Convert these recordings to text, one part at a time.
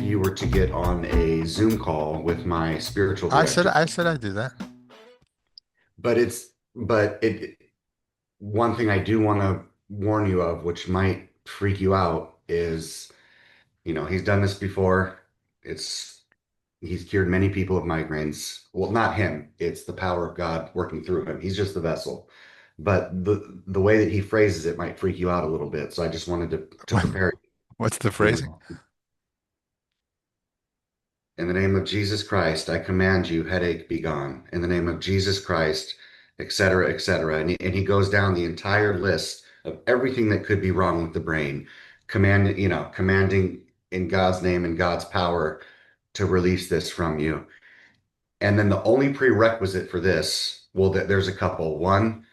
if you were to get on a Zoom call with my spiritual I said director. I said I'd do that. But one thing I do want to warn you of, which might freak you out, is, he's done this before. It's He's cured many people of migraines. Well, not him. It's the power of God working through him. He's just the vessel. But the way that he phrases it might freak you out a little bit. So I just wanted to prepare What's the you, phrasing? in the name of Jesus Christ, I command you, headache be gone. In the name of Jesus Christ, et cetera, et cetera. And he goes down the entire list of everything that could be wrong with the brain, commanding in God's name and God's power to release this from you. And then the only prerequisite for this, well, there's a couple. One,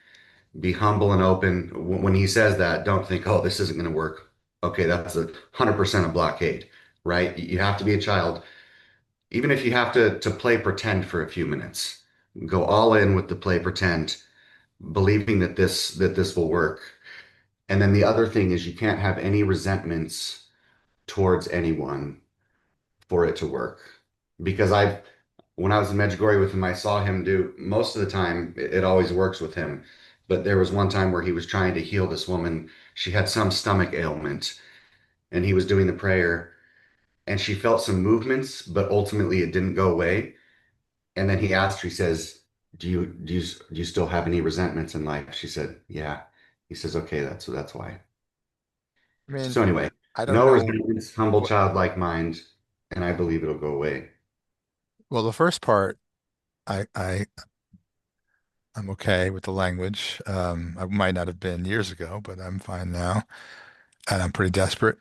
be humble and open. When he says that, don't think, oh, this isn't going to work. Okay, that's 100% a blockade, right? You have to be a child. Even if you have to play pretend for a few minutes, go all in with the play pretend, believing that this will work. And then the other thing is you can't have any resentments towards anyone for it to work. Because when I was in Medjugorje with him, I saw him do most of the time, it always works with him. But there was one time where he was trying to heal this woman. She had some stomach ailment, and he was doing the prayer, and she felt some movements, but ultimately it didn't go away. And then he asked her, he says, do you still have any resentments in life? She said, yeah. He says, okay, that's why. I mean, So anyway, I don't no know resentments, humble, what. childlike mind, and I believe it'll go away. Well, the first part, I'm okay with the language. I might not have been years ago, but I'm fine now, and I'm pretty desperate.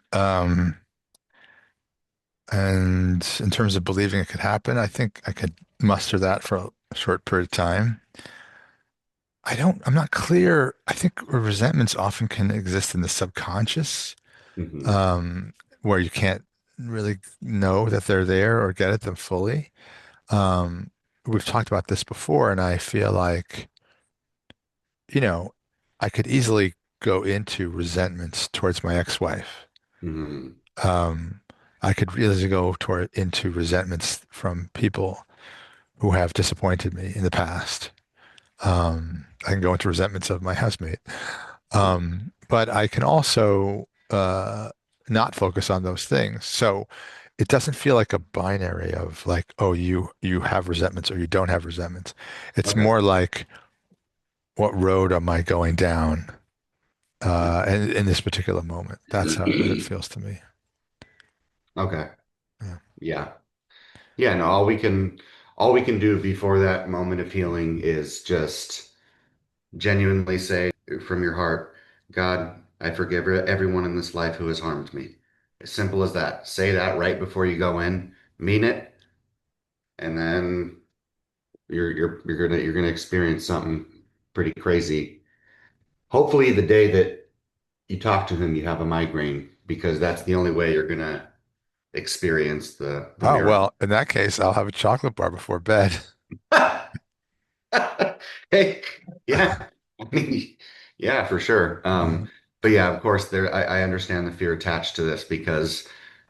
And in terms of believing it could happen, I think I could muster that for a short period of time. I'm not clear. I think resentments often can exist in the subconscious, Hmm. um, where you can't really know that they're there or get at them fully. Um, we've talked about this before, and I feel like, you know, I could easily go into resentments towards my ex-wife. Hmm. Um, I could really go toward into resentments from people who have disappointed me in the past. I can go into resentments of my housemate. But I can also not focus on those things. So it doesn't feel like a binary of like, oh, you have resentments or you don't have resentments. It's Okay. more like, what road am I going down? And in this particular moment, that's how it feels to me. Okay. Yeah. Yeah. Yeah, no, all we can do before that moment of healing is just genuinely say from your heart, God, I forgive everyone in this life who has harmed me. As simple as that. Say that right before you go in, mean it, and then you're gonna experience something pretty crazy. Hopefully the day that you talk to him, you have a migraine, because that's the only way you're gonna experience the Oh, miracle. well, in that case, I'll have a chocolate bar before bed. Hey, yeah, I mean, yeah, for sure. Uh, But yeah, of course, I understand the fear attached to this, because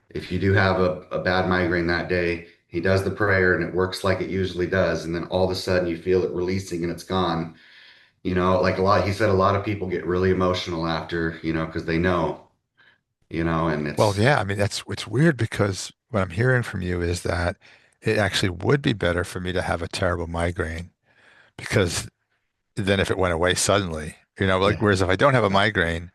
if you do have a bad migraine that day, he does the prayer and it works like it usually does, and then all of a sudden you feel it releasing and it's gone. Like he said, a lot of people get really emotional after, because they know, and well, it's yeah, I mean, it's weird because what I'm hearing from you is that it actually would be better for me to have a terrible migraine because then if it went away suddenly, like yeah, whereas if I don't have a migraine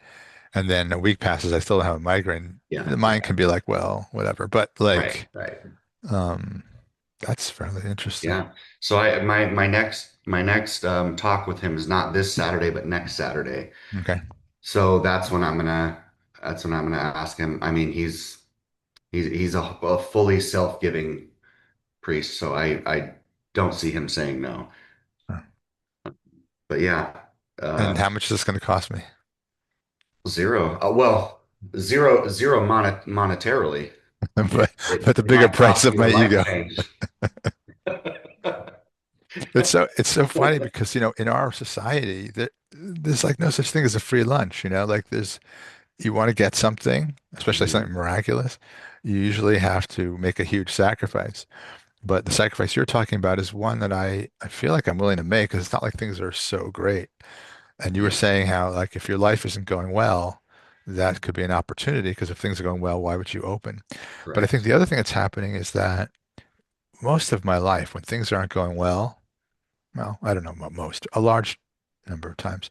and then a week passes, I still don't have a migraine, yeah, the mind can be like, well, whatever. But right, like, right. um, that's fairly interesting. Yeah. So my next talk with him is not this Saturday, but next Saturday. Okay. So that's when I'm gonna ask him. I mean, he's a fully self-giving priest, so I don't see him saying no. But yeah, And uh, how much is this going to cost me? zero. Well, zero monetarily. But It, but the it bigger might price cost of you a my life ego. change. It's so funny because in our society there's like no such thing as a free lunch, like there's you want to get something, especially Hmm. something miraculous, you usually have to make a huge sacrifice. But the sacrifice you're talking about is one that I feel like I'm willing to make because it's not like things are so great. And you were Yeah, saying how, like, if your life isn't going well, that could be an opportunity because if things are going well, why would you open? But I think correct. the other thing that's happening is that most of my life, when things aren't going well, I don't know about most, a large number of times,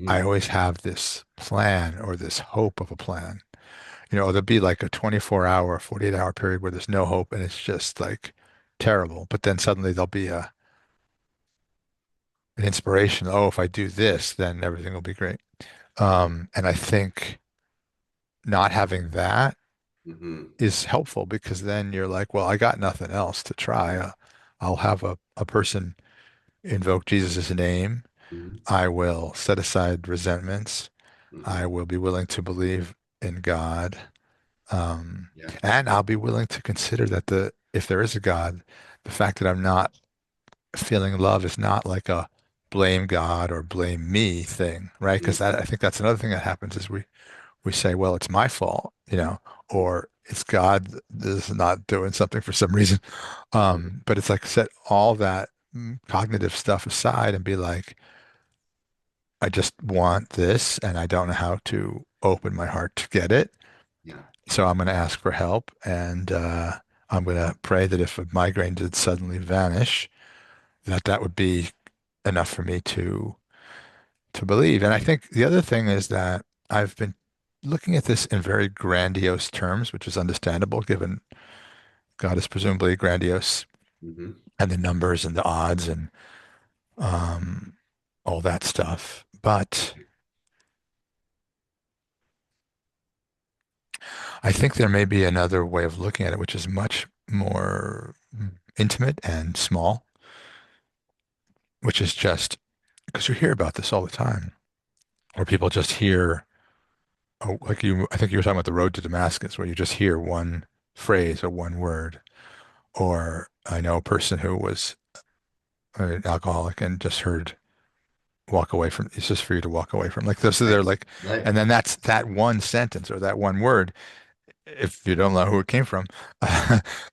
I Hmm. always have this plan or this hope of a plan. There'll be like a 24-hour, 48-hour period where there's no hope and it's just like terrible. But then suddenly there'll be an inspiration. Oh, if I do this, then everything will be great. And I think not having that Hmm. is helpful because then you're like, well, I got nothing else to try. I'll have a person invoke Jesus' name. Hmm. I will set aside resentments. I Hmm. will be willing to believe in God. Um, Yeah. and I'll be willing to consider that if there is a God, the fact that I'm not feeling love is not like a blame God or blame me thing, right? Because Hmm. I think that's another thing that happens is we say, well, it's my fault, or it's God that is not doing something for some reason. But it's like set all that cognitive stuff aside and be like, I just want this and I don't know how to open my heart to get it. Yeah. So I'm going to ask for help and I'm going to pray that if a migraine did suddenly vanish, that would be enough for me to believe. And I think the other thing is that I've been looking at this in very grandiose terms, which is understandable given God is presumably grandiose Hmm. and the numbers and the odds and um, all that stuff. But I think there may be another way of looking at it, which is much more intimate and small, which is just because you hear about this all the time, where people just hear, oh, like I think you were talking about the road to Damascus, where you just hear one phrase or one word. Or I know a person who was an alcoholic and just heard walk away from, it's just for you to walk away from. Like this, so Right. they're like, Right. and then that's that one sentence or that one word, if you don't know who it came from,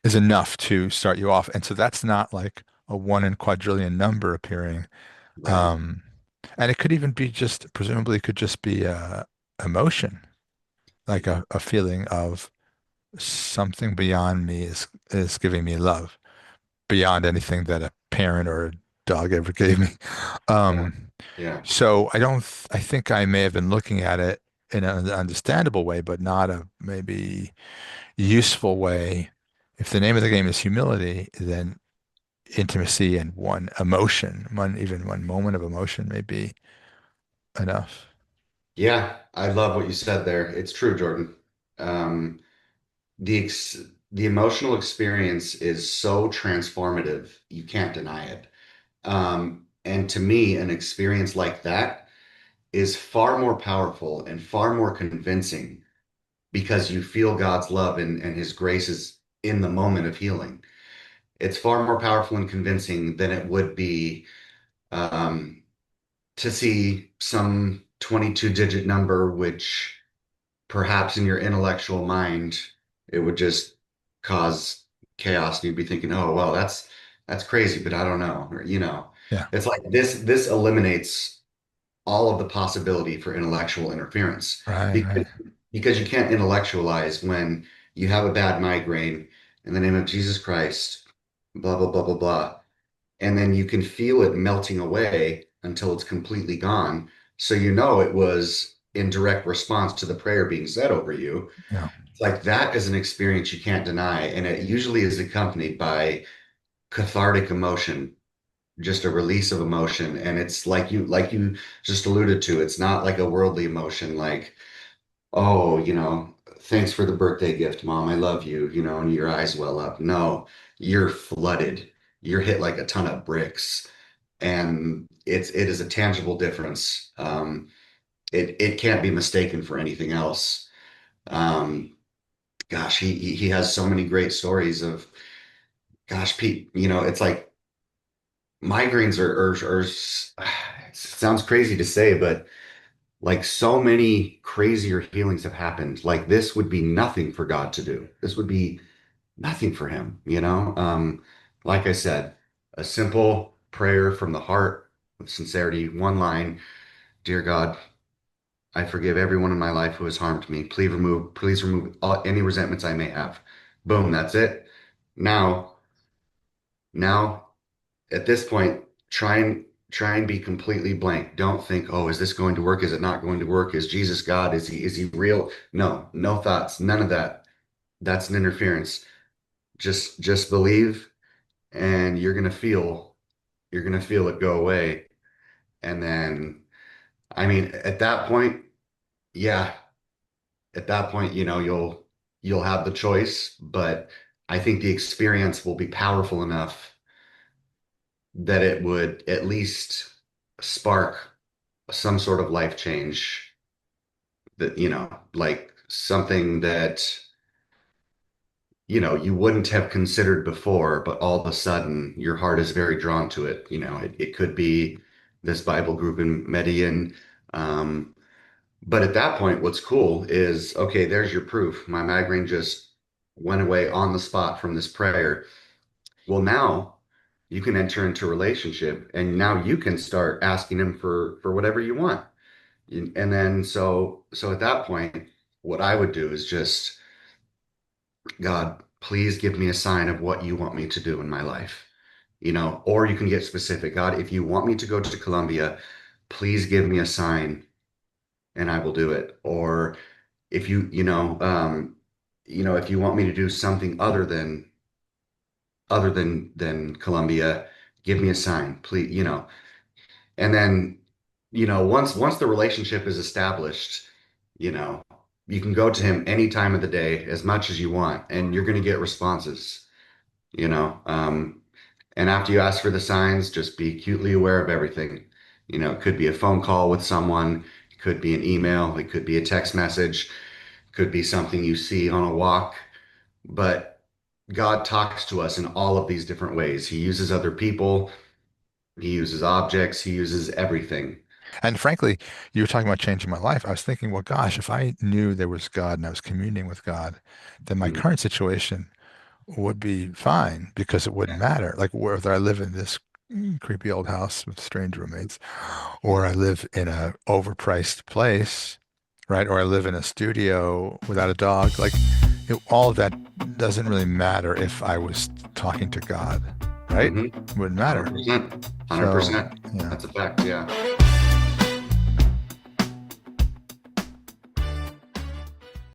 is enough to start you off. And so that's not like a one in quadrillion number appearing. Right. Um, and it could even be just, presumably it could just be emotion, like Hmm. a feeling of something beyond me is giving me love beyond anything that a parent or a dog ever gave me. Yeah. Um, Yeah. so I think I may have been looking at it in an understandable way, but not a maybe useful way. If the name of the game is humility, then intimacy and one emotion, even one moment of emotion may be enough. Yeah. I love what you said there. It's true, Jordan. Um, the ex the emotional experience is so transformative, you can't deny it. And to me, an experience like that is far more powerful and far more convincing because you feel God's love and His graces in the moment of healing. It's far more powerful and convincing than it would be um, to see some 22-digit number, which perhaps in your intellectual mind, it would just cause chaos. And you'd be thinking, oh, well, that's crazy, but I don't know. Or, Yeah, it's like this eliminates all of the possibility for intellectual interference right, because right. because you can't intellectualize when you have a bad migraine in the name of Jesus Christ, blah blah blah blah blah, and then you can feel it melting away until it's completely gone. So you know it was in direct response to the prayer being said over you. Yeah, It's like that is an experience you can't deny, and it usually is accompanied by cathartic emotion, just a release of emotion. And it's like you just alluded to, it's not like a worldly emotion like, oh, thanks for the birthday gift, mom, I love you, and your eyes well up. No, you're flooded. You're hit like a ton of bricks. And it is a tangible difference. It can't be mistaken for anything else. Um, gosh, he has so many great stories of, gosh, Pete, it's like migraines are it sounds crazy to say, but like so many crazier healings have happened. Like this would be nothing for God to do. This would be nothing for him, you know? Like I said, a simple prayer from the heart with sincerity, one line, Dear God, I forgive everyone in my life who has harmed me. Please remove any resentments I may have. Boom, that's it. Now, now at this point, try and be completely blank. Don't think, oh, is this going to work? Is it not going to work? Is Jesus God? Is he real? No, no thoughts, none of that. That's an interference. Just believe and you're gonna feel it go away. And then I mean at that point, yeah, at that point, you know, you'll have the choice, but I think the experience will be powerful enough that it would at least spark some sort of life change that, you know, like something that, you know, you wouldn't have considered before, but all of a sudden your heart is very drawn to it. You know, it could be this Bible group in Medellin. Um, but at that point, what's cool is, okay, there's your proof. My migraine just went away on the spot from this prayer. Well, now you can enter into a relationship and now you can start asking him for whatever you want. And then so at that point, what I would do is just, God, please give me a sign of what you want me to do in my life. You know, or you can get specific. God, if you want me to go to Colombia, please give me a sign and I will do it. Or if you know, if you want me to do something other than Colombia, give me a sign, please, you know. And then, you know, once the relationship is established, you know, you can go to him any time of the day, as much as you want, and you're going to get responses, you know. And after you ask for the signs, just be acutely aware of everything. You know, it could be a phone call with someone, it could be an email, it could be a text message, could be something you see on a walk, but God talks to us in all of these different ways. He uses other people, he uses objects, he uses everything. And frankly, you were talking about changing my life. I was thinking, well, gosh, if I knew there was God and I was communing with God, then my Mhm. current situation would be fine because it wouldn't Yeah, matter. Like whether I live in this creepy old house with strange roommates, or yeah. I live in a overpriced place, right? Or I live in a studio without a dog. Like all of that doesn't really matter if I was talking to God, right? Hmm. It wouldn't matter. 100%. So, 100%. yeah. That's a fact. Yeah.